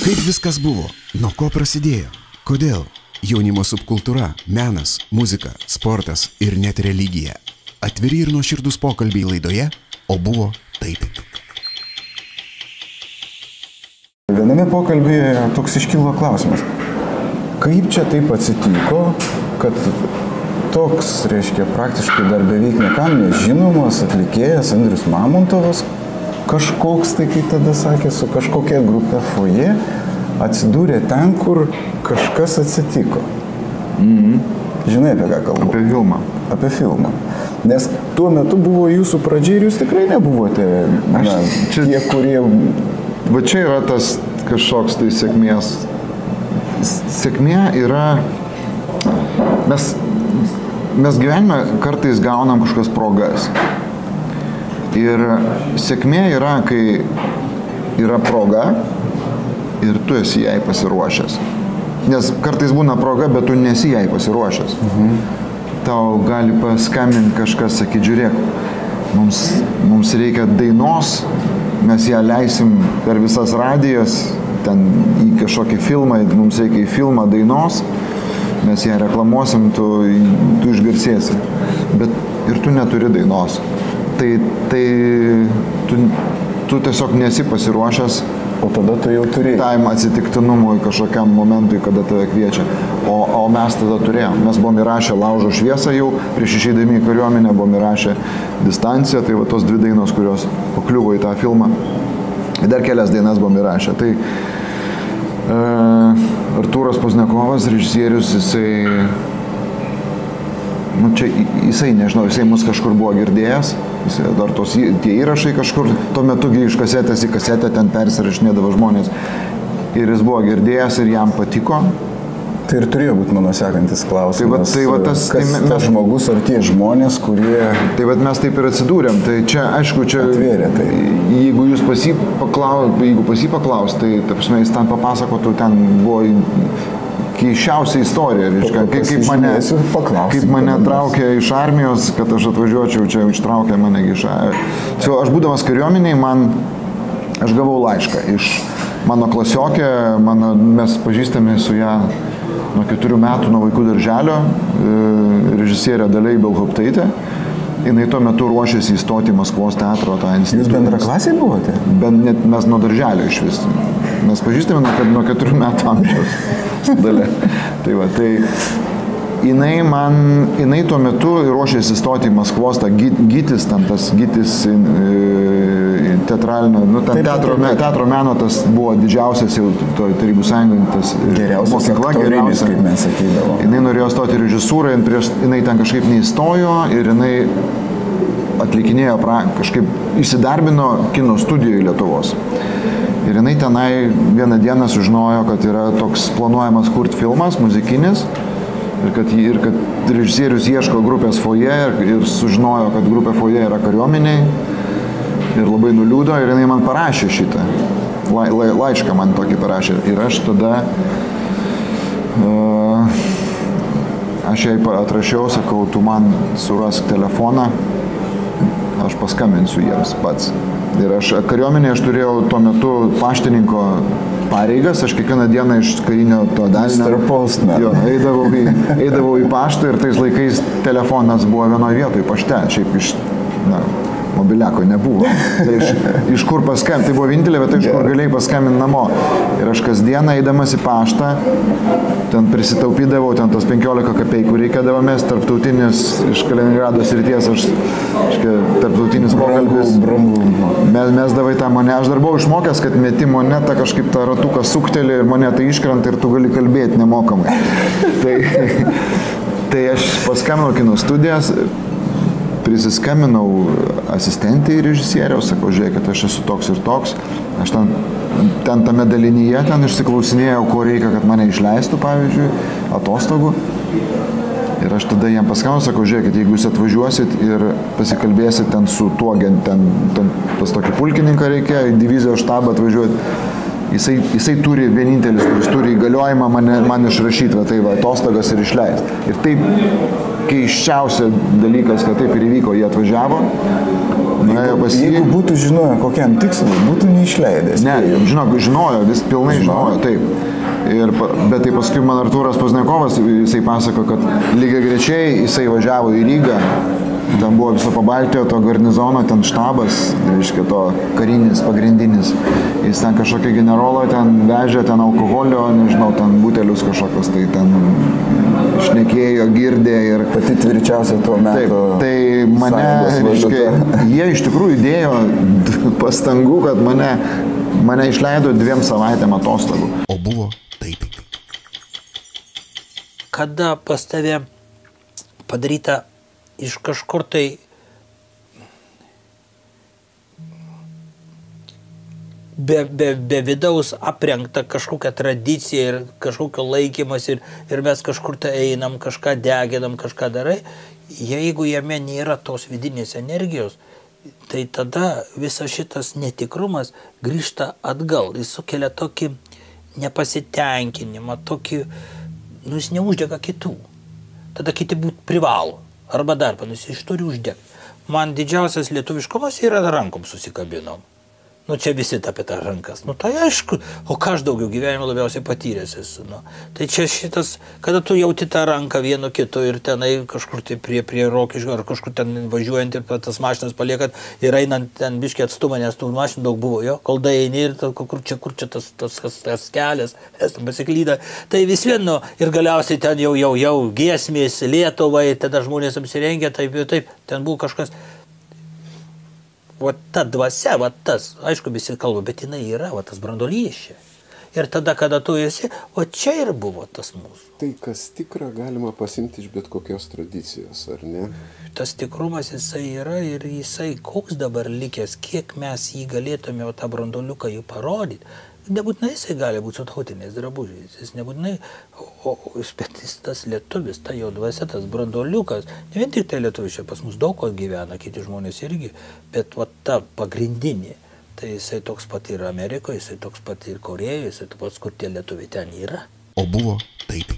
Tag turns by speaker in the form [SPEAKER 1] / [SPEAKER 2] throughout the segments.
[SPEAKER 1] Kaip viskas buvo? Nuo ko prasidėjo? Kodėl? Jaunimo subkultūra, menas, muzika, sportas ir net religija. Atviri ir nuoširdūs pokalbiai laidoje, o buvo taip.
[SPEAKER 2] Viename pokalbyje toks iškilo klausimas. Kaip čia taip atsitiko, kad toks, reiškia, praktiškai dar beveik niekam nežinomas atlikėjas Andrius Mamontovas, kažkoks, tai kaip tada sakė, su kažkokia grupė Foje, atsidūrė ten, kur kažkas atsitiko. Žinai, apie ką kalbu?
[SPEAKER 3] Apie filmą.
[SPEAKER 2] Apie filmą. Nes tuo metu buvo jūsų pradžia ir jūs tikrai nebuvote tie, kurie...
[SPEAKER 3] Va čia yra tas kažkoks tai sėkmės. Sėkmė yra... Mes gyvenime kartais gaunam kažkokias progas. Ir sėkmė yra, kai yra proga ir tu esi jai pasiruošęs. Nes kartais būna proga, bet tu nesi jai pasiruošęs. Tau gali paskambinti kažkas, sakyti, žiūrėk, mums reikia dainos, mes ją leisim per visas radijas, ten į kažkokį filmą, mums reikia į filmą dainos, mes ją reklamuosim, tu išgarsėsi. Bet ir tu neturi dainos. Tai tu tiesiog nesi pasiruošęs,
[SPEAKER 2] o tada tu jau turėjai.
[SPEAKER 3] Tam atsitiktinumui kažkokiam momentui, kada tave kviečia. O mes tada turėjom. Mes buvom įrašę Laužo šviesą jau, prieš išeidami į kariuomenę buvom įrašę Distanciją, tai va tos 2 dainos, kurios pakliuvo į tą filmą. Dar kelias dainas buvom įrašę. Tai Artūras Pozniakovas, režisierius, jisai, nežinau, jisai mus kažkur buvo girdėjęs, dar tie įrašai kažkur, tuo metu iš kasetės į kasetę ten persirašinėdavo žmonės. Ir jis buvo girdėjęs ir jam patiko.
[SPEAKER 2] Tai ir turėjo būti mano sekantis klausimas.
[SPEAKER 3] Tas
[SPEAKER 2] žmogus ar tie žmonės, kurie...
[SPEAKER 3] Tai mes taip ir atsidūrėm. Tai čia, aišku,
[SPEAKER 2] atvėrė tai.
[SPEAKER 3] Jeigu jūs pas jį paklaus, tai jis ten papasakotų, ten buvo keiščiausia istorija, kaip mane traukė iš armijos, kad aš atvažiuočiau, čia ištraukė mane iš armijos. Aš būdamas kariuomeniai, aš gavau laišką iš mano klasiokė, mes pažįstame su ją nuo 4 metų, nuo vaikų darželio, režisierė Dalia Ibelhauptaitė. Jinai tuo metu ruošėsi įstoti į Maskvos teatro tą institutą.
[SPEAKER 2] Jūs bendraklasiai buvote?
[SPEAKER 3] Mes nuo darželio iš vis. Mes pažįstame nuo 4 metų amžiaus. Tai jinai tuo metu ruošėsi įstoti į Maskvos tą Gytis, teatralinio, teatro meno, tas buvo didžiausias jau Tarybų Sąjungoje, tas
[SPEAKER 2] geriausias aktorinis, kaip mes sakydavo.
[SPEAKER 3] Jinai norėjo stoti į režisūrą, jinai ten kažkaip neįstojo ir jinai atlikinėjo, kažkaip įsidarbino kino studijoje Lietuvos. Ir jinai tenai vieną dieną sužinojo, kad yra toks planuojamas kurti filmas, muzikinis, ir kad režisierius ieško grupės Foje ir sužinojo, kad grupė Foje yra kariuomeniai ir labai nuliūdo ir jinai man parašė šitą. Laišką man tokį parašė. Ir aš tada, aš jai atrašiau, sakau, tu man surask telefoną, aš paskambinsiu jiems pats. Ir kariuomenėje aš turėjau tuo metu paštininko pareigas, aš kiekvieną dieną iš karinio to dalinio eidavau į paštą ir tais laikais telefonas buvo vienoje vietoje pašte, šiaip iš mobiliako nebuvo. Tai iš kur paskambinti, tai buvo vienintelė vieta, iš kur galėjai paskambinti namo. Ir aš kasdieną eidamas į paštą, ten prisitaupydavau, ten tos 15 kapeikų reikėdavo mes, tarptautinis iš Kaliningrado srities, tarptautinis pokalbis. Mesdavai tą monetą. Aš dar buvau išmokęs, kad meti monetą, kažkaip tą ratuką sukteli ir monetą iškrenta ir tu gali kalbėti nemokamai. Tai aš paskambinau kino studijas, prisiskambinau asistentį į režisieriaus, sakau, žiūrėkit, aš esu toks ir toks. Aš ten tame dalinyje išsiklausinėjau, ko reikia, kad mane išleistų, pavyzdžiui, atostogų. Ir aš tada jam paskambinau, sakau, žiūrėkit, jeigu jūs atvažiuosit ir pasikalbėsit ten su tuo, ten pas tokį pulkininką reikia, į divizijos štabą atvažiuoti. Jisai turi vienintelis, kuris turi įgaliojimą man išrašyti, atostogas ir išleisti. Ir taip keiščiausia dalykas, kad taip ir įvyko, jie atvažiavo, nuėjo pas jį.
[SPEAKER 2] Jeigu būtų žinojo, kokiam tikslui, būtų neišleidęs.
[SPEAKER 3] Ne, žinojo, vis pilnai žinojo, taip. Bet tai paskui man Artūras Pozdniakovas, jisai pasako, kad lygiai grečiai jisai važiavo į Rygą. Ten buvo viso Pabaltijo, to garnizono, ten štabas, reiškia, to karinis, pagrindinis. Jis ten kažkokį generolą ten vežė, ten alkoholio, nežinau, ten butelius kažkokios, tai ten šnekėjo, girdė ir...
[SPEAKER 2] Pati tvirčiausia tuo metu.
[SPEAKER 3] Taip, tai mane, reiškia, jie iš tikrųjų įdėjo pastangų, kad mane išleido 2 savaitėm atostogų.
[SPEAKER 1] O buvo taip.
[SPEAKER 4] Kada pas tave padaryta iš kažkur tai be vidaus aprengta kažkokia tradicija ir kažkokio laikymas ir mes kažkur tai einam, kažką deginam, kažką darai, jeigu jame nėra tos vidinės energijos, tai tada visas šitas netikrumas grįžta atgal. Jis sukelia tokį nepasitenkinimą, tokį, jis neuždega kitų. Tada kiti būt privalo. Arba dar iš turi uždegti. Man didžiausias lietuviškumas yra rankom susikabinom. Čia visi apie tą rankas. Tai aišku, o ką aš daugiau gyvenime labiausiai patyręs esu. Tai čia šitas, kada tu jauti tą ranką vieno kito ir tenai kažkur tai prie Rokiškio ar kažkur ten važiuojant ir tas mašinas paliekat ir einant ten biškį atstumą, nes tų mašinų daug buvo, jo, kol daeini ir kur čia tas kelias, pasiklyda. Tai vis vien, ir galiausiai ten jau giesmės Lietuvai, tada žmonės apsirengia, taip, ten buvo kažkas. Ta dvasia, tas, aišku, visi kalba, bet jinai yra, tas branduolys čia. Ir tada, kada tu esi, čia ir buvo tas mūsų.
[SPEAKER 5] Tai kas tikra galima pasimti iš bet kokios tradicijos, ar ne?
[SPEAKER 4] Tas tikrumas jisai yra ir jisai koks dabar likęs, kiek mes jį galėtume tą branduoliuką jį parodyti. Nebūtinai jisai gali būti su tautiniais drabužiais, jis nebūtinai, bet jis tas lietuvis, ta jo dvasia, tas branduoliukas, ne vien tik tai lietuvis, čia pas mus daug ko gyvena, kiti žmonės irgi, bet ta pagrindinė, tai jisai toks pat ir Amerikoje, jisai toks pat ir Korėjoje, jisai toks pat, kur tie lietuviai ten yra.
[SPEAKER 1] O buvo taip.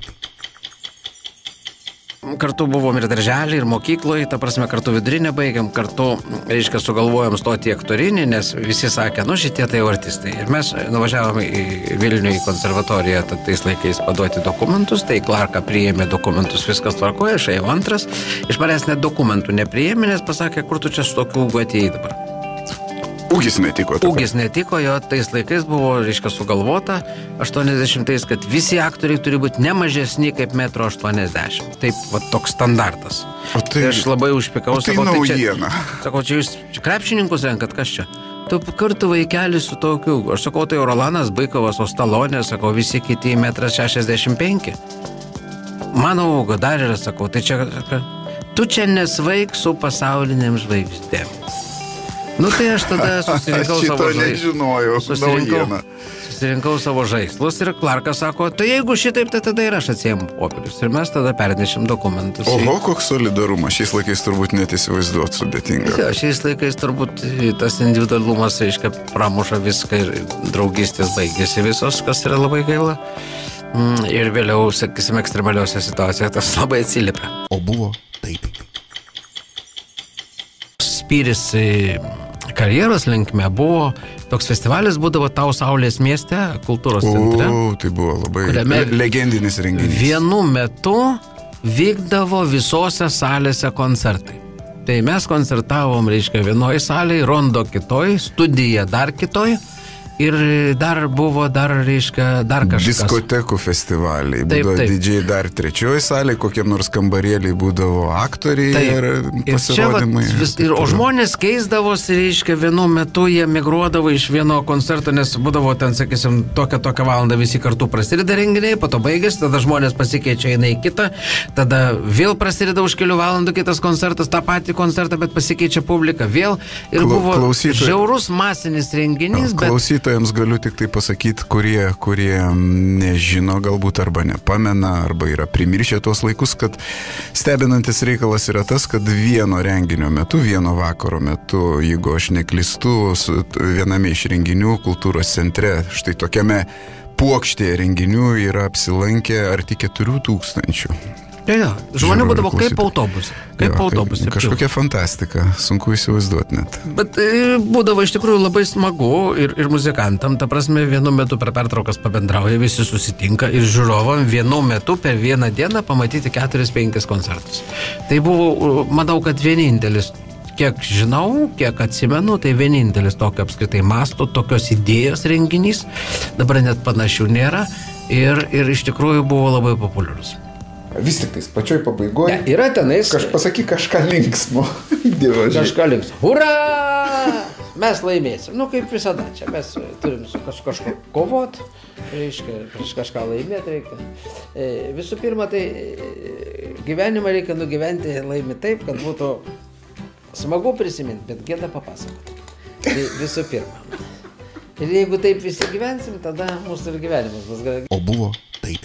[SPEAKER 6] Kartu buvom ir darželį, ir mokykloje, ta prasme, kartu vidurinę baigėm, kartu, reiškia, sugalvojom stoti į aktorinį, nes visi sakė, šitie tai artistai. Ir mes nuvažiavome į Vilnių į konservatoriją, tais laikais paduoti dokumentus, tai Klarka priėmė dokumentus, viskas tvarkoja, aš ėjau antras, iš manęs net dokumentų nepriėmė, nes pasakė, kur tu čia su tokiu ūgiu atėjai dabar.
[SPEAKER 1] Ūgis netiko.
[SPEAKER 6] Ūgis netiko, jo tais laikais buvo, reiškia, sugalvota 80-ais, kad visi aktoriai turi būti ne mažesni kaip 1,80 m. Taip, toks standartas. Tai aš labai užpikau,
[SPEAKER 1] sakau, naujiena.
[SPEAKER 6] Sakau, čia jūs krepšininkus renkat, kas čia? Tu kartu vaikelis su tokiu, aš sakau, tai Rolanas Baikovas, o Stalonė, sakau, visi kiti 1,65 m. Mano ūgio dar yra, sakau, tai čia, tu čia nesvaik su pasaulinėm žvaigždėm. Tai aš tada susirinkau savo žaislus. Susirinkau savo žaislus ir Klarkas sako, tai jeigu šitaip, tai tada ir aš atsiėmu popierius. Ir mes tada pernešim dokumentus.
[SPEAKER 1] Oho, koks solidarumas. Šiais laikais turbūt net įsivaizduot sudėtinga.
[SPEAKER 6] Jo, šiais laikais turbūt tas individualumas, reiškia, pramuša viską ir draugystės baigėsi visos, kas yra labai gaila. Ir vėliau, sakysim, ekstremaliuose situacijose tas labai atsiliepia.
[SPEAKER 1] O buvo taip.
[SPEAKER 6] Spyris karjeros linkme buvo, toks festivalis būdavo Tau Saulės mieste, kultūros centre.
[SPEAKER 1] Tai buvo labai legendinis renginys.
[SPEAKER 6] Vienu metu vykdavo visose salėse koncertai. Tai mes koncertavom, reiškia, vienoje salėje, Rondo kitoj, Studija dar kitoj. Ir dar buvo, reiškia, dar kažkas.
[SPEAKER 1] Diskotekų festivaliai. Būdavo didžiai dar trečioji salė, kokiem nors kambarėliai būdavo aktoriai ir pasirodymai.
[SPEAKER 6] O žmonės keisdavosi, reiškia, vienu metu jie migruodavo iš vieno koncerto, nes būdavo ten, sakysim, tokią valandą visi kartu prasideda renginiai, po to baigėsi, tada žmonės pasikeičia eina į kitą, tada vėl prasideda už kelių valandų kitas koncertas, tą patį koncertą, bet pasikeičia publika vėl. Ir buvo žiaurus masinis renginys, bet
[SPEAKER 1] galiu tik tai pasakyti, kurie nežino galbūt arba nepamena, arba yra primiršę tuos laikus, kad stebinantis reikalas yra tas, kad vieno renginio metu, vieno vakaro metu, jeigu aš neklystu, viename iš renginių kultūros centre, štai tokiame puokštėje renginių yra apsilankę arti 4 000.
[SPEAKER 6] Žmonių būdavo kaip autobus.
[SPEAKER 1] Kažkokia fantastika, sunku įsivaizduoti net.
[SPEAKER 6] Bet būdavo iš tikrųjų labai smagu ir muzikantam, ta prasme, vienu metu per pertraukas pabendrauja, visi susitinka ir žiūrovam vienu metu per vieną dieną pamatyti 4-5 koncertus. Tai buvo, manau, kad vienintelis, kiek žinau, kiek atsimenu, tai vienintelis tokio apskritai masto, tokios idėjos renginys, dabar net panašių nėra ir iš tikrųjų buvo labai populiarus.
[SPEAKER 2] Vis tik tais, pačioj pabaigoje.
[SPEAKER 6] Ne, yra tenais.
[SPEAKER 2] Pasakyk kažką linksmo.
[SPEAKER 6] Kažką linksmo. Hurra! Mes laimėsim. Nu, kaip visada, čia mes turim su kažko kovot, reiškia, prieš kažką laimėti reikia. Visų pirma, tai gyvenimą reikia nugyventi laimi taip, kad būtų smagu prisiminti, bet gėda papasakoti. Tai visų pirma. Ir jeigu taip visi gyvensim, tada mūsų ir gyvenimas bus gerai.
[SPEAKER 1] O buvo taip.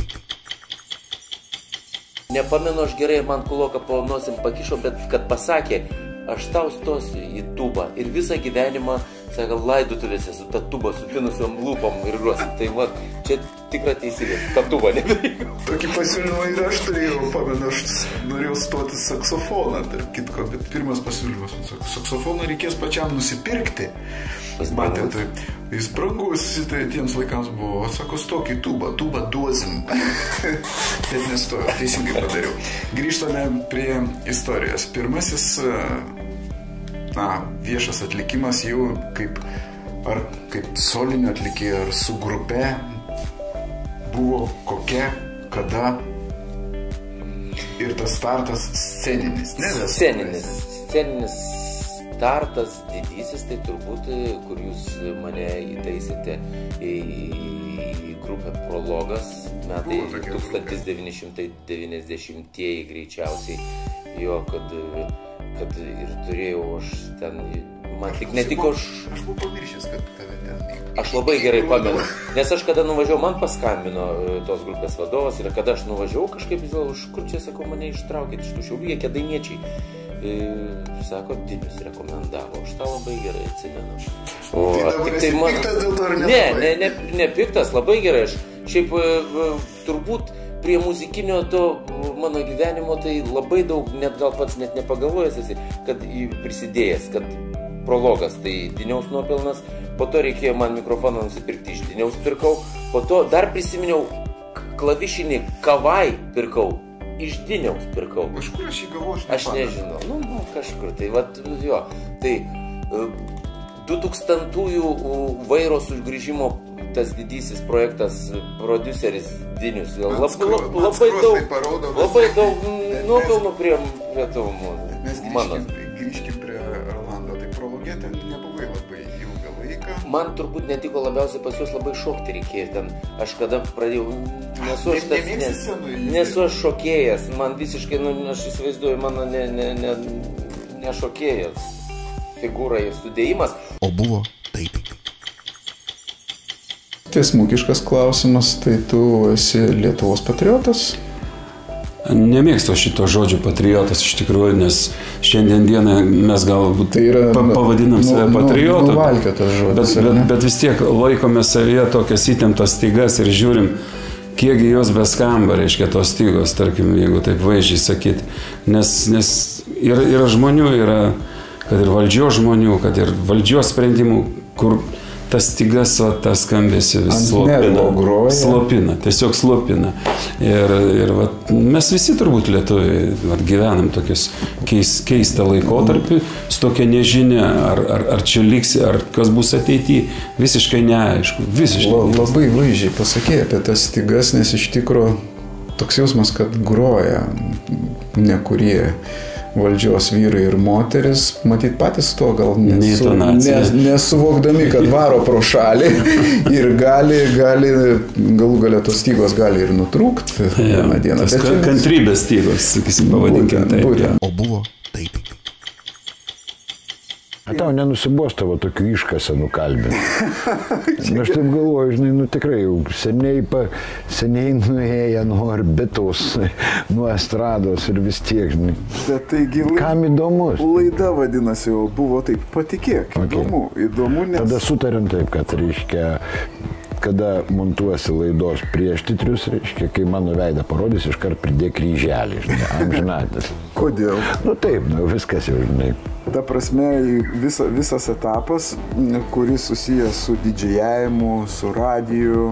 [SPEAKER 7] Nepamenu aš gerai, man kuloką po nosim pakišo, bet kad pasakė, aš tau stosiu į tubą ir visą gyvenimą, sako, laidutuvėse su ta tuba, su pinusiom lūpom ir ruosim. Tai va, čia tikra teisybė, ta tuba nebereikia.
[SPEAKER 2] Tokį pasiūlymą ir aš turėjau, pamenu, aš norėjau stoti saksofoną, tarp kitko, bet pirmas pasiūlymas, saksofoną reikės pačiam nusipirkti. Matėte, jis brangus, tai tiems laikams buvo, sako, stok į tubą duosim. Bet nestojo, teisingai padariau. Grįžtame prie istorijos. Pirmasis, viešas atlikimas jau kaip solinio atlikėjo ar su grupe buvo kokia, kada ir tas startas sceninis.
[SPEAKER 7] Sceninis startas didysis, tai turbūt, kur jūs mane įtaisėte į grupę Prologas, metai 1990-ieji greičiausiai, jo, kad ir turėjau aš ten, man tik netiko aš
[SPEAKER 2] buvau pamiršęs, kad tave ten...
[SPEAKER 7] Aš labai gerai pamenu, nes aš kada nuvažiavau, man paskambino tos grupės vadovas ir kada aš nuvažiavau kažkaip, iš kur čia, sakau, mane ištraukit iš tų Šiaulių, jie Kėdainiečiai. Sako, Dinius rekomendavo, aš tą labai gerai atsimenu.
[SPEAKER 2] Tai piktas dėl to ar ne?
[SPEAKER 7] Ne piktas, labai gerai. Aš šiaip turbūt prie muzikinio to mano gyvenimo tai labai daug, net gal pats net nepagalvojęs esi, kad prisidėjęs, kad Prologas tai Diniaus nuopelnas, po to reikėjo man mikrofoną nusipirkti, iš Diniaus pirkau, po to dar prisiminiau klavišinį Kavai pirkau. Iš Diniaus pirkau.
[SPEAKER 2] Iš kur aš jį gavau?
[SPEAKER 7] Aš nežinau. Nu, kažkur. Tai vat, jo. Tai 2000-ųjų vairo sugrįžimo tas didysis projektas, prodiuseris Dinius. Labai daug nuopelnų prie Lietuvų.
[SPEAKER 2] Mes grįžkim prie Rolando. Tai Prologė ten nebuvai labai ilgą laiką.
[SPEAKER 7] Man turbūt netiko labiausiai pas juos labai šokti reikėjo. Ten aš kada pradėjau, nesu aš šokėjas, man visiškai, aš įsivaizduoju, mano ne šokėjas figūra ir sudėjimas.
[SPEAKER 1] O buvo taip.
[SPEAKER 2] Tiesmukiškas klausimas, tai tu esi Lietuvos patriotas?
[SPEAKER 8] Nemėgstu šito žodžio patriotas iš tikrųjų, nes šiandien dieną mes galbūt pavadinam save patriotu, bet vis tiek laikome savyje tokias įtemptas stygas ir žiūrim, kiekgi jos beskamba, reiškia, tos stygos, tarkim, jeigu taip vaizdžiai sakyti. Nes yra žmonių, yra, kad ir valdžios žmonių, kad ir valdžios sprendimų, kur tas stygas, tas skambėsi vis slopina, tiesiog slopina. Ir mes visi turbūt lietuviai gyvenam tokius keistą laikotarpį, su tokia nežinia, ar čia liksi, ar kas bus ateityje, visiškai neaišku.
[SPEAKER 2] Labai vaizdžiai pasakė apie tas stygas, nes iš tikro toks jausmas, kad groja nekurie valdžios vyrai ir moteris, matyt patys to gal nesuvokdami, kad varo pro šalį ir gali galų galia tos stygos gali ir nutrūkti vieną dieną.
[SPEAKER 8] Tas kantrybės stygos, sakysim, pavadinkim taip.
[SPEAKER 1] O buvo taip.
[SPEAKER 9] Tau nenusibosta va tokių iškasenų kalbinti. Aš taip galvoju, žinai, tikrai jau seniai nuėję nuo orbitos, nuo estrados ir vis tiek, žinai.
[SPEAKER 2] Bet taigi,
[SPEAKER 9] kam įdomus?
[SPEAKER 2] Laida vadinasi jau buvo taip, patikėk, įdomu, nes...
[SPEAKER 9] Tada sutarėm taip, kad reiškia, kada montuosi laidos prieš titrius, reiškia, kai mano veidą parodys, iškart pridėk kryželį, žinai, amžinatis.
[SPEAKER 2] Kodėl?
[SPEAKER 9] Nu taip, viskas jau, žinai.
[SPEAKER 2] Ta prasme, visas etapas, kuris susijęs su didžėjavimu, su radiju,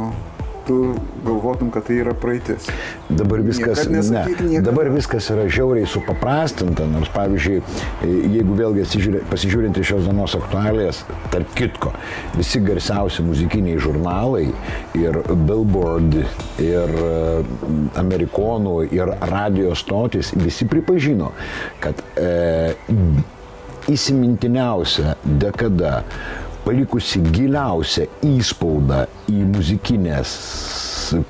[SPEAKER 2] tu galvotum, kad tai yra praeitis.
[SPEAKER 9] Dabar viskas, dabar viskas yra žiauriai supaprastinta, nors pavyzdžiui, jeigu vėlgi pasižiūrint į šios dienos aktualijas, tarp kitko, visi garsiausi muzikiniai žurnalai ir Billboard, ir Amerikonų, ir radio stotis, visi pripažino, kad įsimintiniausia dekada, palikusi giliausią įspaudą į muzikinės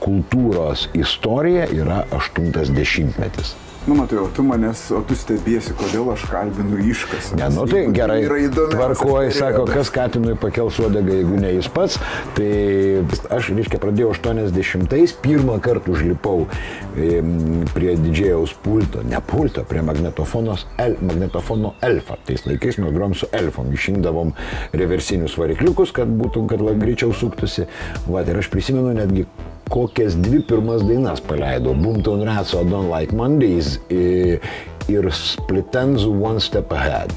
[SPEAKER 9] kultūros istoriją yra 80-metis.
[SPEAKER 2] Nu, matai, o tu stebėsi, kodėl aš kalbinu Iškasą.
[SPEAKER 9] Ne, nu tai gerai, tvarkoji, sako, kas Katinui pakels uodegą, jeigu ne jis pats. Tai aš, reiškia, pradėjau 80-ais, pirmą kartą užlipau prie didžėjaus pulto, ne pulto, prie magnetofono Elfa. Tais laikais mes grojom su Elfom, išimdavom reversinius varikliukus, kad greičiau suktųsi. Va, ir aš prisimenu netgi kokias 2 pirmas dainas paleido. Boomtown Rats, I Don't Like Mondays ir Split Enz One Step Ahead.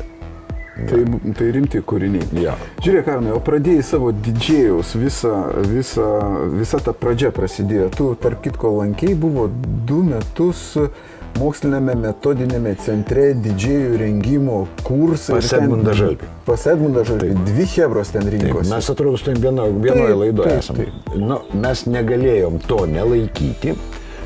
[SPEAKER 2] Tai rimti kūriniai.
[SPEAKER 9] Ja.
[SPEAKER 2] Žiūrėk, Arnai, o pradėjai savo didžėjaus, visa ta pradžia prasidėjo. Tu, tarp kitko, lankiai buvo 2 metus mokslinėme metodinėme centre didžėjų rengimo kursai.
[SPEAKER 9] Pas Edmundą Žalpį.
[SPEAKER 2] Pas Edmundą Žalpį. 2 chebros ten rinkosi.
[SPEAKER 9] Mes atrodo, su vienoje laidoje esame. Nu, mes negalėjom to nelaikyti,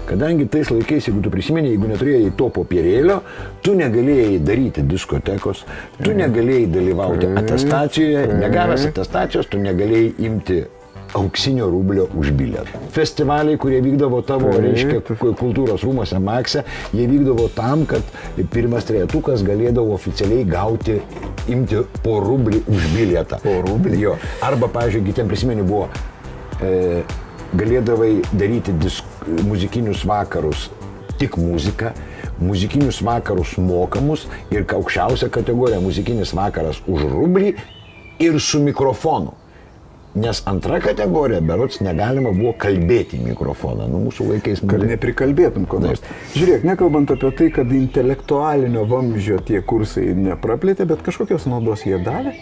[SPEAKER 9] kadangi tais laikais, jeigu tu prisimeni, jeigu neturėjai to popierėlio, tu negalėjai daryti diskotekos, tu negalėjai dalyvauti atestacijoje, negavęs atestacijos, tu negalėjai imti auksinio rublio už bilietą. Festivaliai, kurie vykdavo tavo, reiškia, kultūros rūmose Makse, jie vykdavo tam, kad pirmas trejetukas galėdavo oficialiai imti po rublį už bilietą.
[SPEAKER 2] Po rublį?
[SPEAKER 9] Jo. Arba, pavyzdžiui, ten prisimeni buvo, galėdavai daryti muzikinius vakarus tik muziką, muzikinius vakarus mokamus ir aukščiausia kategorija muzikinis vakaras už rublį ir su mikrofonu. Nes antra kategorija, berods, negalima buvo kalbėti į mikrofoną. Nu, mūsų laikais...
[SPEAKER 2] Kad neprikalbėtum ko nors. Žiūrėk, nekalbant apie tai, kad intelektualinio vamzdžio tie kursai nepraplėtė, bet kažkokios naudos jie davė.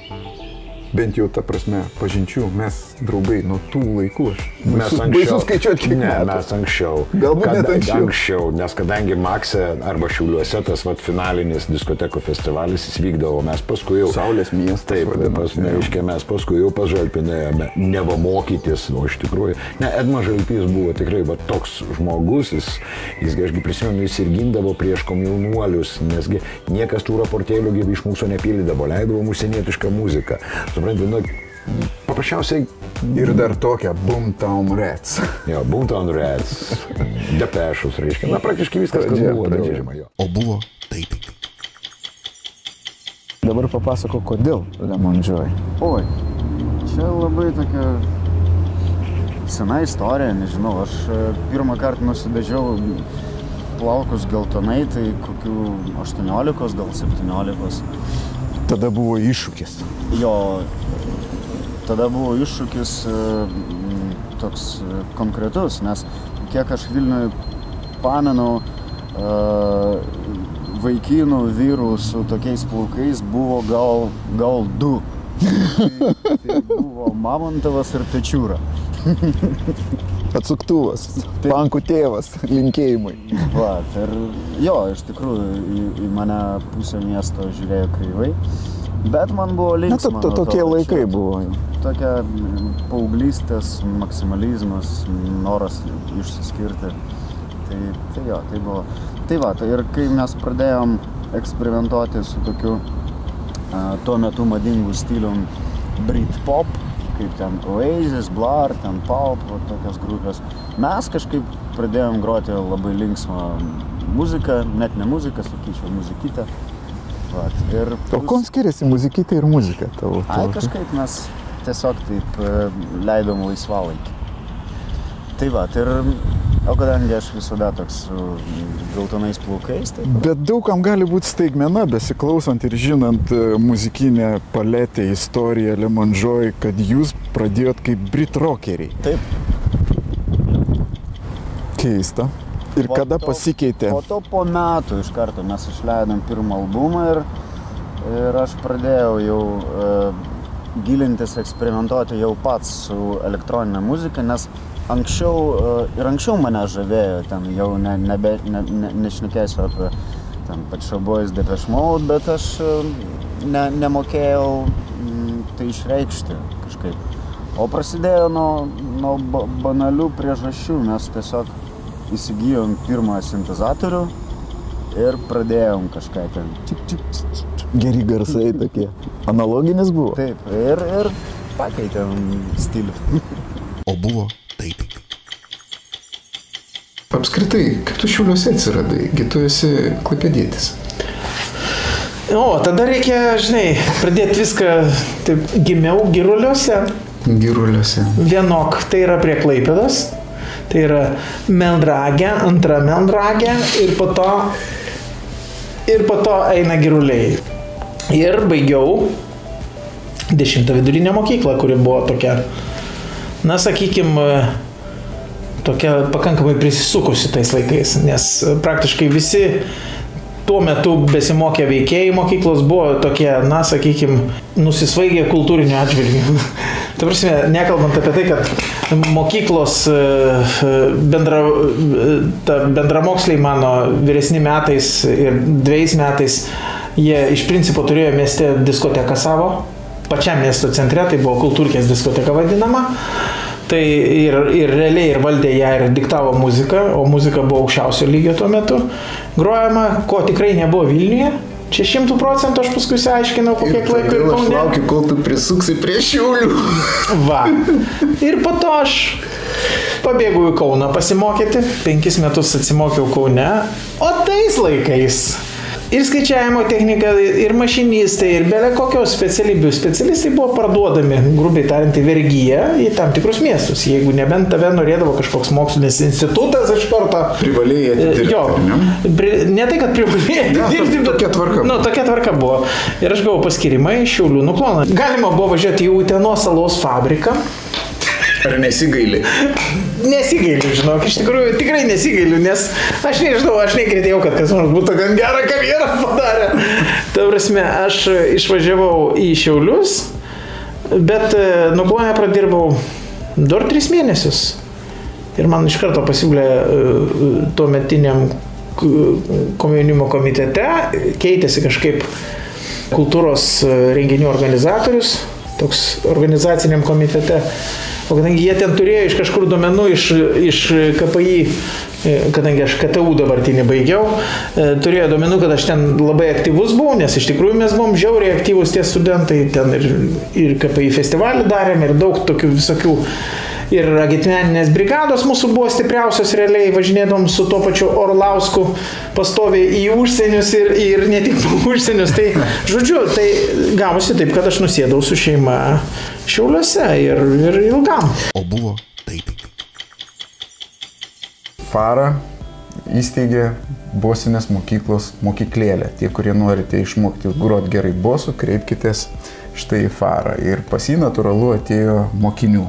[SPEAKER 2] Bent jau, ta prasme, pažinčių, mes draugai nuo tų laikų.
[SPEAKER 9] Mes
[SPEAKER 2] anksčiau skaičiuoti kiek metų.
[SPEAKER 9] Ne, mes anksčiau.
[SPEAKER 2] Galbūt net
[SPEAKER 9] anksčiau. Nes kadangi Makse arba Šiauliuose tas finalinis diskotekų festivalis jis vykdavo, mes paskui jau...
[SPEAKER 2] Saulės miestas.
[SPEAKER 9] Taip, mes paskui jau pas Žalpį nuėjome neva mokytis, o iš tikrųjų... Ne, Edmas Žalpys buvo tikrai toks žmogus, jis aš prisimenu, jis ir gindavo prieš komjaunuolius, nesgi niekas tų raportėlių iš mūsų nepildydavo, leidavo užsienietišką muziką. Supranti, paprasčiausiai...
[SPEAKER 2] Ir dar tokia Boomtown Rats.
[SPEAKER 9] Jo, Boomtown Rats, Depešus, reiškia. Na, praktiškai viskas, kas buvo draudžiama.
[SPEAKER 1] O buvo taip.
[SPEAKER 2] Dabar papasako, kodėl Lemon Joy.
[SPEAKER 3] Oi, čia labai tokia sena istorija, nežinau. Aš pirmą kartą nusidažiau plaukus geltonai, tai kokių 18, gal 17.
[SPEAKER 2] Tada buvo iššūkis.
[SPEAKER 3] Jo, tada buvo iššūkis toks konkretus, nes kiek aš Vilniuje pamenu, vaikinų vyrų su tokiais plaukais buvo gal 2. Tai buvo Mamontovas ir Pečiūra.
[SPEAKER 2] Atsuktuvas, pankų tėvas, linkėjimai.
[SPEAKER 3] Va, ir jo, iš tikrųjų į mane pusę miesto žiūrėjo kreivai, bet man buvo linksma.
[SPEAKER 2] Na, tokie laikai buvo.
[SPEAKER 3] Tokia paauglystės maksimalizmas, noras išsiskirti. Tai jo, tai buvo. Tai va, tai ir kai mes pradėjom eksperimentuoti su tokiu tuo metu madingu stilium Britpop, kaip ten Oasis, Blur, ten Pulp, tokios grupės. Mes kažkaip pradėjom groti labai linksmą muziką, net ne muziką, sakyčiau, muzikytę.
[SPEAKER 2] O kuo skiriasi muzikytė ir muzika tavo?
[SPEAKER 3] Kažkaip mes tiesiog taip leidom laisvalaikį. Tai va, ir
[SPEAKER 10] O kadangi aš visada toks su geltonais plaukais, tai...
[SPEAKER 2] Bet daugam gali būti staigmena, besiklausant ir žinant muzikinę paletę, istoriją Lemon Joy, kad jūs pradėjot kaip Brit rockeriai.
[SPEAKER 10] Taip.
[SPEAKER 2] Keista. Ir kada pasikeitė?
[SPEAKER 10] Po to po metų iš karto mes išleidom pirmą albumą ir aš pradėjau jau gilintis, eksperimentuoti jau pats su elektroninė muzika, nes anksčiau mane žavėjo, ten jau nešnekėsiu apie Pet Shop Boys, Depeche Mode, bet aš nemokėjau tai išreikšti kažkaip. O prasidėjo nuo banalių priežasčių, mes tiesiog įsigijom pirmą sintezatorių ir pradėjom kažką ten.
[SPEAKER 2] Geri garsai tokie. Analoginis buvo?
[SPEAKER 10] Taip, ir pakeitėm stilių.
[SPEAKER 1] O buvo taip.
[SPEAKER 2] Apskritai, kaip tu Šiauliuose atsiradai? Gi tu esi klaipėdietis.
[SPEAKER 11] O, tada reikia, žinai, pradėti viską, taip, gimiau Giruliuose. Vienok, tai yra prie Klaipėdos. Tai yra Melnragė, antra Melnragė ir po to eina Giruliai. Ir baigiau 10 vidurinę mokyklą, kuri buvo tokia, na, sakykime, tokia pakankamai prisisukusi tais laikais, nes praktiškai visi tuo metu besimokė veikėjai mokyklos buvo tokie, na, sakykime, nusisvaigę kultūrinio atžvilgių. Ta prasme, nekalbant apie tai, kad mokyklos bendramoksliai mano vyresni metais ir 2 metais, jie iš principo turėjo mieste diskoteką savo, pačiam miesto centre, tai buvo kultūrkės diskoteka vadinama. Tai ir realiai ir valdė ją ir diktavo muziką, o muzika buvo aukščiausio lygio tuo metu grojama, ko tikrai nebuvo Vilniuje. Čia 100% aš paskui aiškinau, po kiek laiko ir Kaune.
[SPEAKER 2] Aš laukiu, kol tu prisuksi prie Šiaulių.
[SPEAKER 11] Va. Ir po to aš pabėgau į Kauną pasimokyti. 5 metus atsimokiau Kaune. O tais laikais ir skaičiavimo technika, ir mašinistai, ir belė kokios specialybių. Specialistai buvo parduodami, grubiai tariant, į vergiją į tam tikrus miestus. Jeigu nebent tave norėdavo kažkoks mokslinis institutas iš karto.
[SPEAKER 2] Privalėjai atidirbti.
[SPEAKER 11] Jo, ne tai, kad privalėjai atidirbti, bet
[SPEAKER 2] tokia tvarka.
[SPEAKER 11] Nu, tokia tvarka buvo. Ir aš gavau paskirimą į Šiaulių nukloną. Galima buvo važiuoti į Utenos alaus fabriką.
[SPEAKER 2] Ar nesigaili?
[SPEAKER 11] Nesigailiu, žinok, iš tikrųjų tikrai nesigailiu, nes aš nežinau, aš negirdėjau, kad kas nors būtų gan gerą karjerą padarę. Ta prasme, aš išvažiavau į Šiaulius, bet nuklonę pradirbau 2-3 mėnesius. Ir man iš karto pasiūlė tuo metiniam komjaunimo komitete, keitėsi kažkaip kultūros renginių organizatorius, toks organizaciniam komitete. O kadangi jie ten turėjo iš kažkur duomenų iš KPI, kadangi aš KTU dabartinį baigiau, turėjo duomenų, kad aš ten labai aktyvus buvau, nes iš tikrųjų mes buvom žiauriai aktyvus tie studentai, ten ir KPI festivalį darėm, ir daug tokių visokių, ir agitmeninės brigados mūsų buvo stipriausios realiai, važinėdom su tuo pačiu Orlausku pastoviai į užsienius ir ne tik užsienius. Tai, žodžiu, tai gavosi taip, kad aš nusėdau su šeima Šiauliuose ir ilgam.
[SPEAKER 1] O buvo taip.
[SPEAKER 2] Fara įsteigė bosinės mokyklos mokyklėlę. Tie, kurie norite išmokti grot gerai bosų, kreipkitės štai į Farą. Ir pas jį natūralu atėjo mokinių.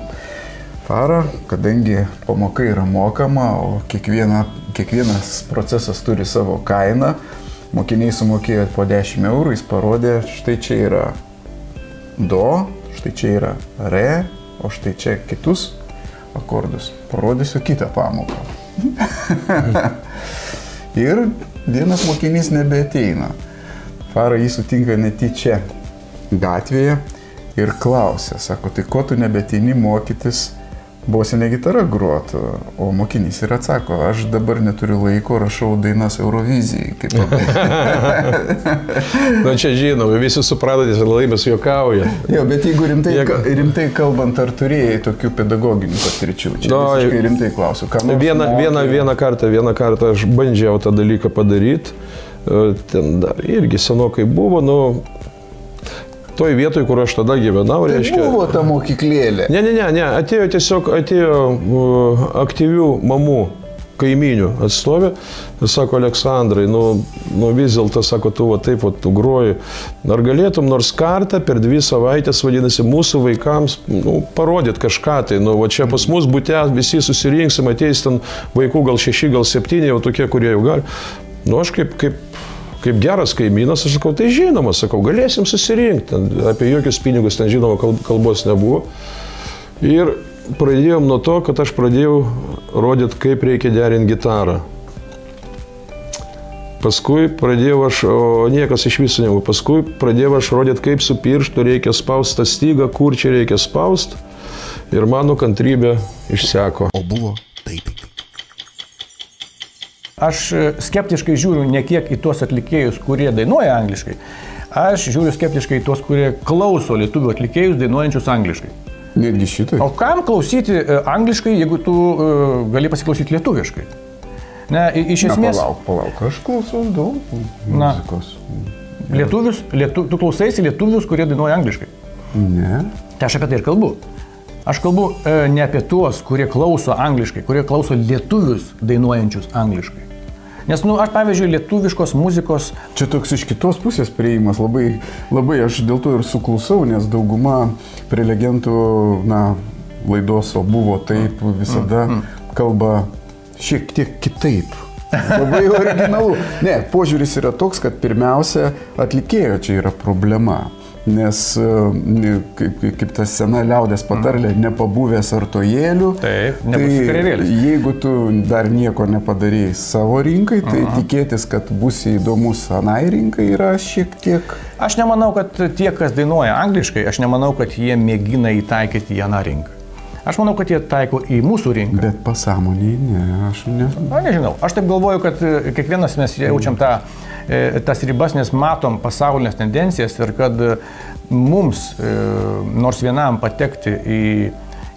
[SPEAKER 2] Fara, kadangi pamoka yra mokama, o kiekvienas procesas turi savo kainą, mokiniai sumokėjo po 10 eurų, jis parodė, štai čia yra do, štai čia yra re, o štai čia kitus akordus. Parodysiu kitą pamoką. Ir vienas mokinys nebeateina. Fara jį sutinka netyčia gatvėje ir klausia, sako, tai ko tu nebeateini mokytis bosinė gitara grot, o mokinys ir atsako, aš dabar neturiu laiko, rašau dainas Eurovizijai.
[SPEAKER 12] Na čia žinoma, visi supratote, kad Laimės juokauja.
[SPEAKER 2] Jo, bet jeigu rimtai kalbant, ar turėjai tokių pedagoginių patirčių? Čia visiškai rimtai klausiu.
[SPEAKER 12] Vieną kartą aš bandžiau tą dalyką padaryti, ten dar irgi senokai buvo, toj vietoj, kur aš tada gyvenau, reiškia...
[SPEAKER 2] Tai buvo ta mokyklėlė?
[SPEAKER 12] Ne, atėjo aktyvių mamų kaiminių atstovė ir sako, Aleksandrai, nu vis dėlto, sako, tu va taip, va, tu groji. Ar galėtum nors kartą per 2 savaitės, vadinasi, mūsų vaikams parodyti kažką tai. Nu, va čia pas mus bute visi susirinksim, ateis ten vaikų gal 6, gal 7, jau tokie, kurie jau gali. Nu, aš kaip geras kaimynas, aš sakau, tai žinoma, sakau, galėsim susirinkti. Apie jokius pinigus ten žinoma kalbos nebuvo. Ir pradėjom nuo to, kad aš pradėjau rodyti, kaip reikia derinti gitarą. Paskui pradėjau aš, o niekas iš viso nebuvo, paskui pradėjau aš rodyti, kaip su pirštu reikia spausti tą stygą, kur čia reikia spausti. Ir mano kantrybė išseko.
[SPEAKER 1] O buvo taip.
[SPEAKER 13] Aš skeptiškai žiūriu ne kiek į tuos atlikėjus, kurie dainuoja angliškai. Aš žiūriu skeptiškai į tuos, kurie klauso lietuvių atlikėjus dainuojančius angliškai.
[SPEAKER 2] Netgi šitai.
[SPEAKER 13] O kam klausyti angliškai, jeigu tu gali pasiklausyti lietuviškai? Ne, iš esmės...
[SPEAKER 2] Palauk, aš klausau daug muzikos.
[SPEAKER 13] Tu klausaisi lietuvius, kurie dainuoja angliškai?
[SPEAKER 2] Ne.
[SPEAKER 13] Tai aš apie tai ir kalbu. Aš kalbu ne apie tuos, kurie klauso angliškai, kurie klauso lietuvius dainuojančius angliškai. Nes, aš pavyzdžiui, lietuviškos muzikos...
[SPEAKER 2] Čia toks iš kitos pusės prieimas, labai aš dėl to ir suklusau, nes dauguma prelegentų, laidos, o buvo taip, visada kalba šiek tiek kitaip. Labai originalu. Ne, požiūris yra toks, kad pirmiausia, atlikėjo čia yra problema. Nes, kaip ta sena liaudės patarlė, nepabuvęs artojėlių, tai jeigu tu dar nieko nepadarėjai savo rinkai, tai tikėtis, kad būsi įdomus anai rinkai yra šiek tiek...
[SPEAKER 13] Aš nemanau, kad tie, kas dainuoja angliškai, aš nemanau, kad jie mėgina įtaikyti į aną rinką. Aš manau, kad jie taiko į mūsų rinką.
[SPEAKER 2] Bet pasąmoniai ne, aš
[SPEAKER 13] nežinau. Aš taip galvoju, kad kiekvienas mes jaučiam tas ribas, nes matom pasaulinės tendencijas ir kad mums, nors vienam patekti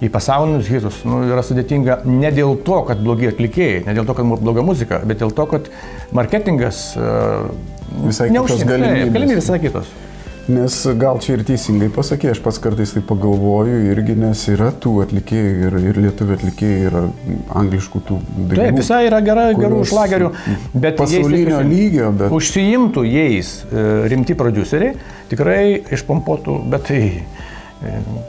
[SPEAKER 13] į pasaulinius hitus, yra sudėtinga ne dėl to, kad blogi atlikėjai, ne dėl to, kad bloga muzika, bet dėl to, kad marketingas
[SPEAKER 2] visai kitos galimybės
[SPEAKER 13] visai kitos.
[SPEAKER 2] Nes gal čia ir teisingai pasakė, aš pats kartais tai pagalvoju irgi, nes yra tų atlikėjų ir lietuvių atlikėjų yra angliškų tų dainų.
[SPEAKER 13] Taip, visai yra gerų šlagerių, bet
[SPEAKER 2] pasaulinio lygio, bet...
[SPEAKER 13] Užsiimtų jais rimti prodiuseriai, tikrai išpompuotų, bet tai,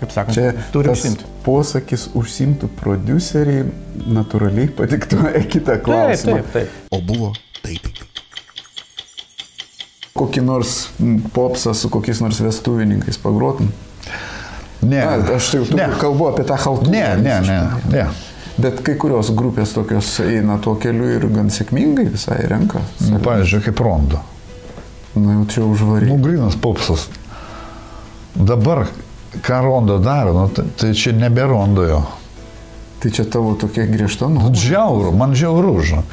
[SPEAKER 13] kaip sakant, turi užsiimti.
[SPEAKER 2] Tas posakis užsiimtų prodiuseriai natūraliai padiktuoja kitą klausimą.
[SPEAKER 13] Taip.
[SPEAKER 1] O buvo taip.
[SPEAKER 2] Kokį nors popsą su kokiais nors vestuvininkais pagrotum?
[SPEAKER 9] Ne.
[SPEAKER 2] Aš tai kalbu apie tą haltūrą.
[SPEAKER 9] Ne.
[SPEAKER 2] Bet kai kurios grupės tokios eina tuo keliu ir gan sėkmingai visai renka.
[SPEAKER 9] Pavyzdžiui, kaip Rondo.
[SPEAKER 2] Jau čia užvarė.
[SPEAKER 9] Grynas popsas. Dabar, ką Rondo daro, tai čia nebe Rondo jo.
[SPEAKER 2] Tai čia tavo tokia griežta nuomonė?
[SPEAKER 9] Žiauru, man žiauru, žinau.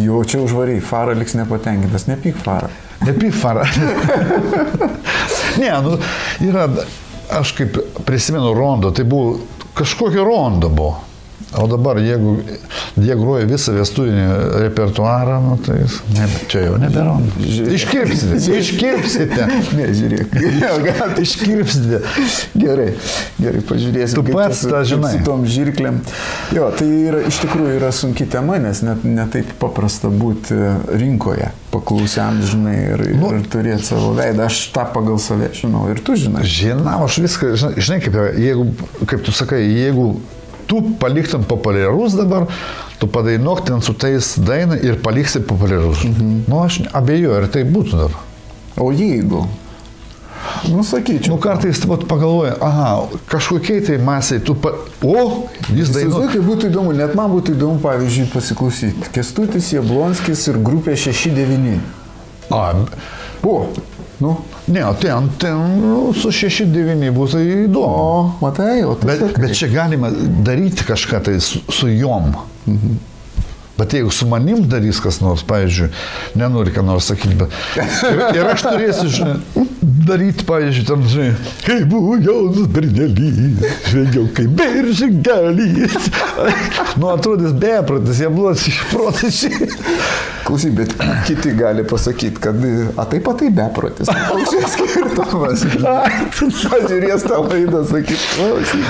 [SPEAKER 2] Jau čia užvariai, Farą liks nepatenkintas, nepyk Farą.
[SPEAKER 9] Nepyk Farą. Ne, yra, aš kaip prisimenu Rondo, tai buvo, kažkokio Rondo buvo. O dabar, jeigu jie groja visą vestuvinį repertuarą, tai čia jau nebe Rondo. Iškirpsite.
[SPEAKER 2] Ne, žiūrėk.
[SPEAKER 9] Iškirpsite.
[SPEAKER 2] Gerai, pažiūrėsim.
[SPEAKER 9] Tu pats tą žinai.
[SPEAKER 2] Su tom žirklėm. Jo, tai iš tikrųjų yra sunki tema, nes ne taip paprasta būti rinkoje, paklausiam, žinai, ir turėti savo veidą. Aš tą pagal save žinau ir tu žinai.
[SPEAKER 9] Žinau, aš viską, žinai, kaip tu sakai, jeigu tu paliktum populiarus dabar, tu padainuok ten su tais dainą ir paliksi populiarus. Aš abejoju, ar tai būtų dar.
[SPEAKER 2] O jeigu? Sakyčiau.
[SPEAKER 9] Kartais pagalvoju, kažkokiai tai masiai, jis dainuoja.
[SPEAKER 2] Tai būtų įdomu, net man būtų įdomu, pavyzdžiui, pasiklausyti. Kestutis Jablonskis ir grupė 6-9.
[SPEAKER 9] Ne, ten su 6-9 būtų įdomu.
[SPEAKER 2] Matai,
[SPEAKER 9] bet čia galima daryti kažką tai su jom. Bet jeigu su manim darys kas nors, pavyzdžiui, nenori ką nors sakyti, bet ir aš turėsiu, žinai, daryti, pavyzdžiui, tam, žinai, kai buvo jaunas bernelys, žvengiau kaip beržingalys. Nu, atrodys beprotis, jie blodas iš protašiai.
[SPEAKER 2] Klausyk, bet kiti gali pasakyti, kad taip pat tai beprotis. Koks čia skirtumas? Pažiūrės tą laidą, sakyt, klausyk.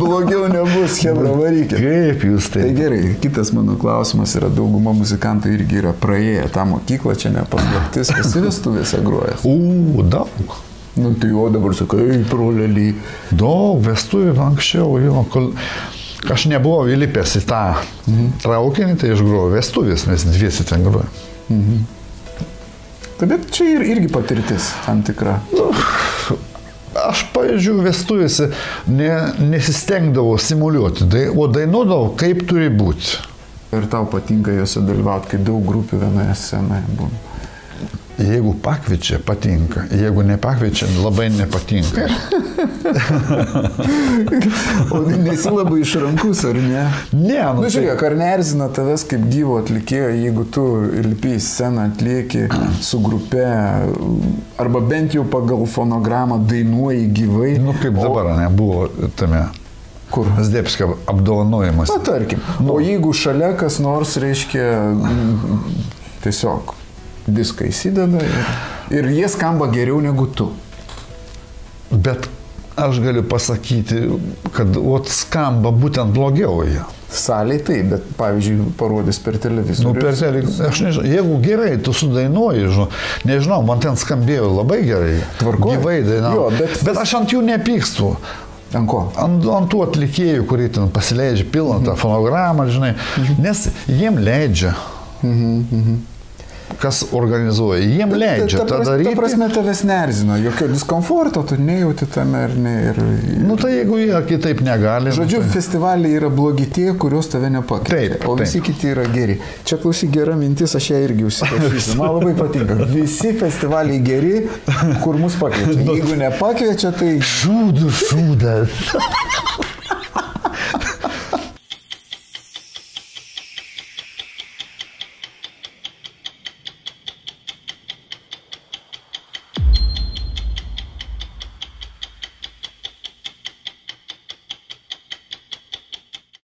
[SPEAKER 2] Blogiau nebus, chebra, varykit.
[SPEAKER 9] Kaip jūs tai?
[SPEAKER 2] Tai gerai, kitas mano klausimas yra, dauguma muzikantų irgi yra praėję tą mokyklą, čia nepaslaptis, kas vestuvėse grojas.
[SPEAKER 9] Daug.
[SPEAKER 2] Nu, tai jo dabar sakai, prolelį.
[SPEAKER 9] Daug, vestuvių anksčiau, jo, kol aš nebuvau įlipęs į tą traukinį, tai aš grojau vestuvės, mes dviesi ten grojom.
[SPEAKER 2] Tai bet čia irgi patirtis tam tikra.
[SPEAKER 9] Aš, pavyzdžiui, vestuvėse nesistengdavau simuliuoti, o dainuodavau, kaip turi būti.
[SPEAKER 2] Ir tau patinka juose dalyvauti, kai daug grupių vienoje scenoje būna?
[SPEAKER 9] Jeigu pakviečia, patinka. Jeigu nepakviečia, labai nepatinka.
[SPEAKER 2] O nesi labai išrankus, ar ne?
[SPEAKER 9] Ne,
[SPEAKER 2] nu žiūrėk, ar neerzina tavęs kaip gyvo atlikėjo, jeigu tu lipi į sceną, atlieki su grupe, arba bent jau pagal fonogramą dainuoji gyvai.
[SPEAKER 9] Nu kaip dabar, nebuvo tame.
[SPEAKER 2] Kur?
[SPEAKER 9] Zdebskio apdovanojimas.
[SPEAKER 2] Na, tarkim. O jeigu šalia kas nors, reiškia, tiesiog diską įsideda ir jie skamba geriau negu tu.
[SPEAKER 9] Bet aš galiu pasakyti, kad skamba būtent blogiau jie.
[SPEAKER 2] Saliai taip, bet pavyzdžiui, parodys per televizorių.
[SPEAKER 9] Nu, per televizorių, aš nežinau, jeigu gerai, tu sudainuoji, nežinau, man ten skambėjo labai gerai.
[SPEAKER 2] Tvarkoji?
[SPEAKER 9] Gyvai dainavo. Bet aš ant jų nepykstu.
[SPEAKER 2] Ant ko?
[SPEAKER 9] Ant tų atlikėjų, kurie ten pasileidžia pilną tą fonogramą, žinai, nes jiem leidžia. Kas organizuoja, jiem leidžia tą daryti.
[SPEAKER 2] Ta prasme tavęs neerzino, jokio diskomforto, tu nejauti tame ir ne.
[SPEAKER 9] Nu tai jeigu jie kitaip negali.
[SPEAKER 2] Žodžiu, festivaliai yra blogi tie, kurios tave nepakviečia, o visi kiti yra geri. Čia klausyk, gera mintis, aš ją irgi užsirašysiu. Man labai patinka. Visi festivaliai geri, kur mus pakviečia. Jeigu nepakviečia, tai
[SPEAKER 9] šūdas.